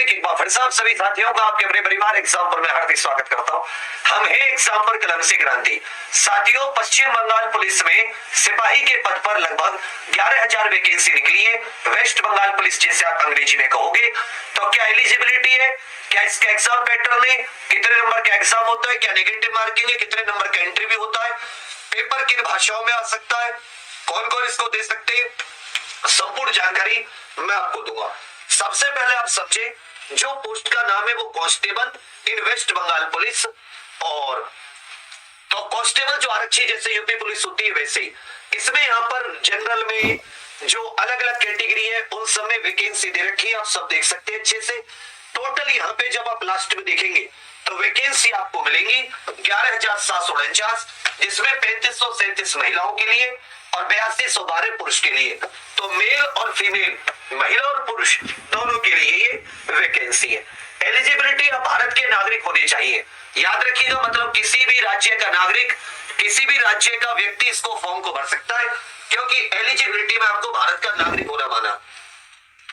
एक बार फिर से आप सभी साथियों का आपके अपने परिवार एग्जाम पर मैं हार्दिक स्वागत करता हूं। हम हैं एग्जाम पर कलम से क्रांति। साथियों, पश्चिम बंगाल पुलिस में सिपाही के पद पर लगभग 11,000 वैकेंसी निकली है। वेस्ट बंगाल पुलिस जैसे आप अंग्रेजी में कहोगे। तो क्या एलिजिबिलिटी है, क्या इसका एग्जाम पैटर्न है, कितने नंबर का एग्जाम होता है, क्या नेगेटिव मार्किंग है, कितने नंबर का इंटरव्यू होता है, पेपर किन भाषाओं में आ सकता है, कौन कौन इसको दे सकते हैं, संपूर्ण जानकारी मैं आपको दूंगा। सबसे पहले आप समझे, जो पोस्ट का नाम है वो कांस्टेबल इन वेस्ट बंगाल पुलिस। और तो कांस्टेबल जो आरक्षी जैसे यूपी पुलिस होती है वैसे ही इसमें यहाँ पर जनरल में जो अलग अलग कैटेगरी है उन सब में वैकेंसी दे रखी है। आप सब देख सकते हैं अच्छे से। टोटल यहाँ पे जब आप लास्ट में देखेंगे तो वैकेंसी आपको मिलेंगी 11,749, जिसमें 3,537 महिलाओं के लिए और 8212 पुरुष के लिए। तो मेल और फीमेल, महिला और पुरुष दोनों के लिए ये वैकेंसी है। एलिजिबिलिटी अब भारत के नागरिक होने चाहिए। याद रखिएगा, मतलब किसी भी राज्य का नागरिक, किसी भी राज्य का व्यक्ति इसको फॉर्म को भर सकता है, क्योंकि एलिजिबिलिटी में आपको भारत का नागरिक होना माना।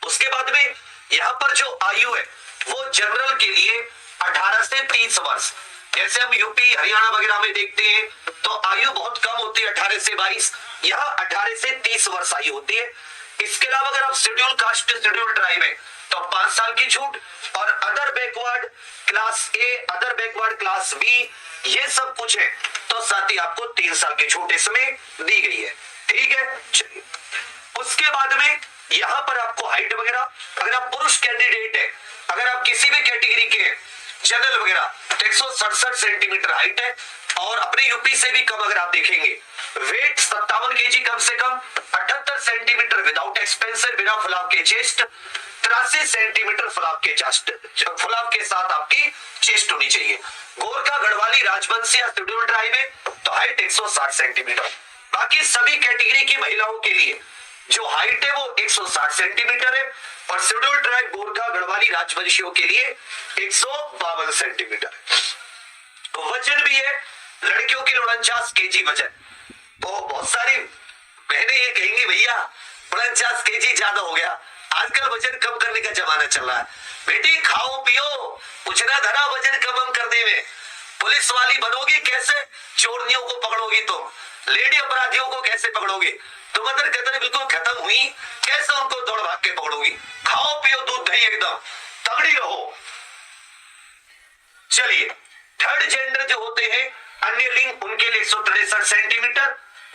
उसके बाद में यहाँ पर जो आयु है वो जनरल के लिए 18 से 30 वर्ष। जैसे हम यूपी हरियाणा वगैरह में देखते हैं तो आयु बहुत कम होती है, 18 से 22। यहाँ 18 से 30 वर्ष आयु होती है। इसके अलावा अगर आप शेड्यूल कास्ट, शेड्यूल ट्राइब है तो 5 साल की छूट, और other backward class A, other backward class B, ये सब कुछ है तो साथ ही आपको 3 साल की छूट इसमें दी गई है। ठीक है, चलिए। उसके बाद में यहाँ पर आपको हाइट वगैरह, अगर आप पुरुष कैंडिडेट है, अगर आप किसी भी कैटेगरी के जनरल वगैरह, तो 167 सेंटीमीटर हाइट है। और अपने यूपी से भी कम अगर आप देखेंगे, वेट 57 केजी कम से कम, 78 सेंटीमीटर विदाउट एक्सपेंसर, बिना फुलाव के चेस्ट, 83 सेंटीमीटर फुलाव के चेस्ट, फुलाव के साथ आपकी चेस्ट होनी चाहिए। गोरखा, गढ़वाली, राजवंशी या शेड्यूल ट्राइब है तो हाइट 160 सेंटीमीटर। बाकी सभी कैटेगरी की महिलाओं के लिए जो हाइट है वो 160 सेंटीमीटर है, और शेड्यूल ट्राइब, गोरखा, गढ़वाली, राजवंशियों के लिए 152 सेंटीमीटर है। तो वजन भी है, लड़कियों के 49 केजी वजन। तो बहुत सारी बहनें ये कहेंगी भैया 49 केजी ज्यादा हो गया। आजकल वजन कम करने का जमाना चल रहा है। बेटी खाओ पियो, कुछ ना धरा वजन कम करने में। पुलिस वाली बनोगी कैसे, चोरनियों को पकड़ोगी तुम, लेडी अपराधियों को कैसे पकड़ोगे, तो मदर कतर बिल्कुल खत्म हुई, कैसे उनको दौड़ भाग के पकड़ोगी। खाओ पियो दूध दही, एकदम तगड़ी रहो। चलिए, थर्ड जेंडर जो होते हैं अन्य लिंग, उनके लिए 163 सेंटीमीटर,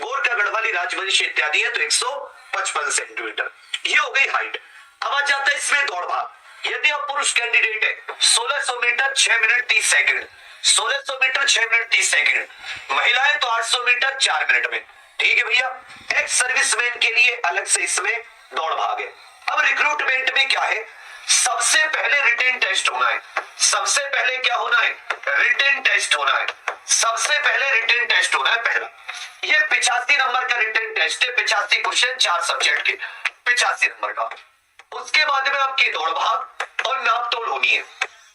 गोरखा, गढ़वाली, राजवंशी इत्यादि है तो 155 सेंटीमीटर। ये हो गई हाइट। अब आ जाता है इसमें दौड़ भाग। यदि आप पुरुष कैंडिडेट है 1600 metre 6 minute 30 second, 1600 metre 6 minute 30 second. महिलाएं तो 800 मीटर 4 मिनट में। ठीक है भैया। एक्स सर्विसमैन के लिए अलग से इसमें दौड़ भाग है। अब रिक्रूटमेंट में क्या है, सबसे पहले रिटेन टेस्ट होना है। सबसे पहले क्या होना है, रिटेन टेस्ट होना है। सबसे पहले रिटेन टेस्ट होना है पहला। ये 85 नंबर का रिटेन टेस्ट है, 85 क्वेश्चन 4 सब्जेक्ट के, 85 नंबर का। उसके बाद में आपकी दौड़ भाग और नाप तोल होनी है,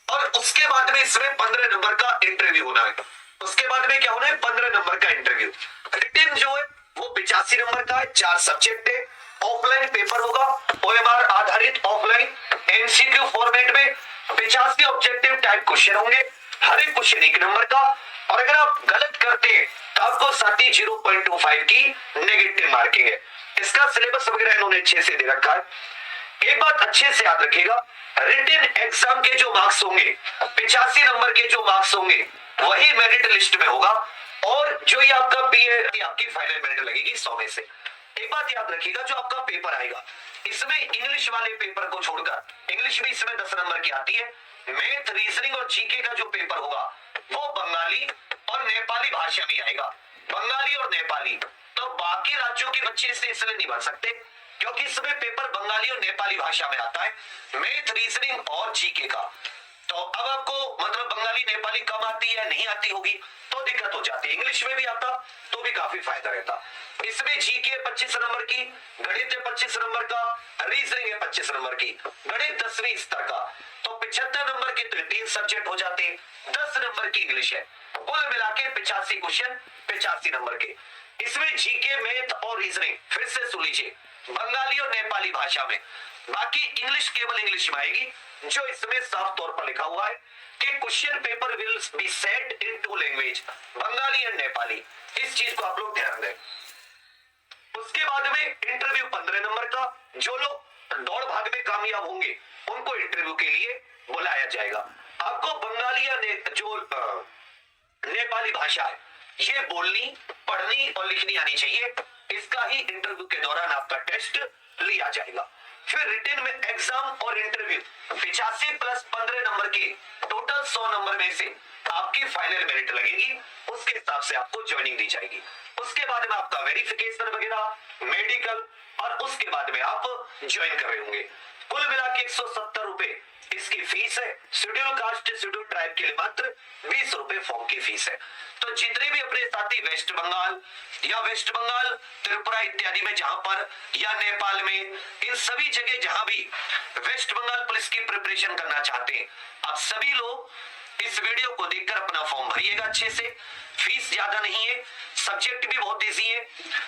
और उसके बाद में इसमें 15 नंबर का इंटरव्यू होना है। उसके बाद में क्या होना है, 15 नंबर का इंटरव्यू। रिटेन जो है वो 85 नंबर का है, 4 सब्जेक्ट है। ऑफलाइन पेपर होगा, ओएमआर आधारित ऑफलाइन एमसीक्यू फॉर्मेट में 85 ऑब्जेक्टिव टाइप क्वेश्चन होंगे, हर एक क्वेश्चन 1 नंबर का। और अगर आप गलत करते हैं तो आपको साथ ही 0.25 की नेगेटिव मार्किंग है। इसका सिलेबस वगैरह इन्होंने अच्छे से दे रखा है। एक बात अच्छे से याद रखिएगा, रिटन एग्जाम के जो मार्क्स होंगे, 85 नंबर के जो मार्क्स होंगे वही मेरिट लिस्ट में होगा, और जो ये आपका पीए, आपकी फाइनल मेरिट लगेगी 100 में से। एक बात याद रखिएगा, जो आपका पेपर आएगा इसमें इंग्लिश वाले पेपर को छोड़कर, इंग्लिश भी इसमें 10 नंबर की आती है, मैथ, रीजनिंग और जीके का जो पेपर होगा वो बंगाली और नेपाली भाषा में आएगा। बंगाली और नेपाली, तो बाकी राज्यों के बच्चे इसलिए नहीं भर सकते क्योंकि इसमें पेपर बंगाली और नेपाली भाषा में आता है, मैथ, रीजनिंग और जीके का। तो अब आपको मतलब बंगाली नेपाली कम आती है, नहीं आती होगी तो दिक्कत हो जाती है। इंग्लिश में भी आता तो भी काफी फायदा रहता। इसमें जीके 25 नंबर की, गणित 25 नंबर का, रीजनिंग है 25 नंबर की, गणित 10वीं स्तर का, तो 75 नंबर के तो 3 सब्जेक्ट हो जाते हैं, 10 नंबर की इंग्लिश है। कुल मिला के 85 क्वेश्चन 85 नंबर के। इसमें जीके, मैथ और रीजनिंग फिर से सुन लीजिए, बंगाली और नेपाली भाषा में। बाकी इंग्लिश केवल इंग्लिश में आएगी, जो इसमें साफ तौर पर लिखा हुआ है कि question paper will be set in 2 language, Bengali and Nepali. इस चीज को आप लोग ध्यान दें। उसके बाद में इंटरव्यू 15 नंबर का, जो लोग दौड़ भाग में कामयाब होंगे उनको इंटरव्यू के लिए बुलाया जाएगा। आपको बंगाली या जो नेपाली भाषा है ये बोलनी, पढ़नी और लिखनी आनी चाहिए। इसका ही इंटरव्यू के दौरान आपका टेस्ट लिया जाएगा। फिर रिटन में एग्जाम और इंटरव्यू 85 प्लस 15 नंबर के टोटल 100 नंबर में से आपकी फाइनल मेरिट लगेगी, उसके हिसाब से आपको ज्वाइनिंग दी जाएगी। उसके बाद में आपका वेरिफिकेशन वगैरह, मेडिकल, और उसके बाद में आप ज्वाइन कर रहे होंगे। कुल मिला के 170 रुपए इसकी फीस है। शेड्यूल कास्ट शेड्यूल ट्राइब के लिए मात्र 20 रुपए फॉर्म की फीस है। तो जितने भी अपने साथी वेस्ट बंगाल त्रिपुरा इत्यादि में जहां पर, या नेपाल में, इन सभी जगह जहां भी वेस्ट बंगाल पुलिस की प्रिपरेशन करना चाहते हैं, आप सभी लोग इस वीडियो को देखकर अपना फॉर्म भरिएगा अच्छे से। फीस ज्यादा नहीं है, सब्जेक्ट भी बहुत इजी है।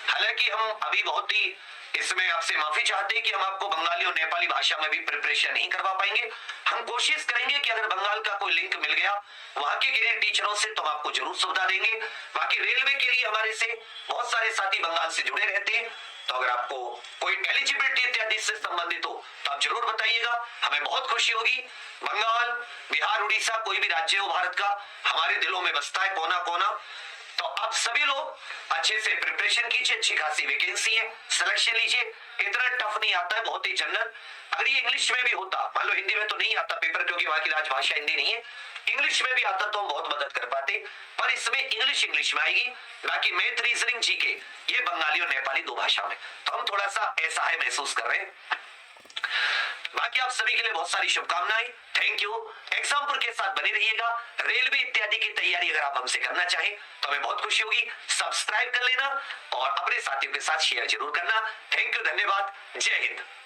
हालांकि हम अभी बहुत ही इसमें आपसे माफी चाहते हैं कि हम आपको बंगाली और नेपाली भाषा में भी प्रिपरेशन नहीं करवा पाएंगे। हम कोशिश करेंगे कि अगर बंगाल का कोई लिंक मिल गया वहां के करियर टीचरों से, तो हम आपको जरूर सुविधा देंगे। बाकी रेलवे के लिए हमारे से बहुत सारे साथी बंगाल से जुड़े रहते हैं, तो अगर आपको कोई एलिजिबिलिटी इत्यादि से संबंधित हो तो आप जरूर बताइएगा, हमें बहुत खुशी होगी। बंगाल, बिहार, उड़ीसा, कोई भी राज्य हो भारत का, हमारे दिलों में बसता है कोना कोना। तो आप सभी लोग अच्छे से प्रिपरेशन कीजिए, अच्छी खासी वैकेंसी है, सिलेक्शन लीजिए। इतना टफ नहीं आता है, बहुत ही जनरल। अगर ये इंग्लिश में भी होता, मान लो हिंदी में तो नहीं आता पेपर क्योंकि वहां की राजभाषा हिंदी नहीं है, इंग्लिश में भी आता तो हम बहुत मदद कर पाते, पर इसमें इंग्लिश में आएगी। बाकी मैथ, रीजनिंग, जीके ये बंगाली और नेपाली 2 भाषा में, तो हम थोड़ा सा ऐसा है महसूस कर रहे हैं। बाकी आप सभी के लिए बहुत सारी शुभकामनाएं, थैंक यू। एग्जाम्पल के साथ बने रहिएगा। रेलवे इत्यादि की तैयारी अगर आप हमसे करना चाहें तो हमें बहुत खुशी होगी। सब्सक्राइब कर लेना और अपने साथियों के साथ शेयर जरूर करना। थैंक यू, धन्यवाद, जय हिंद।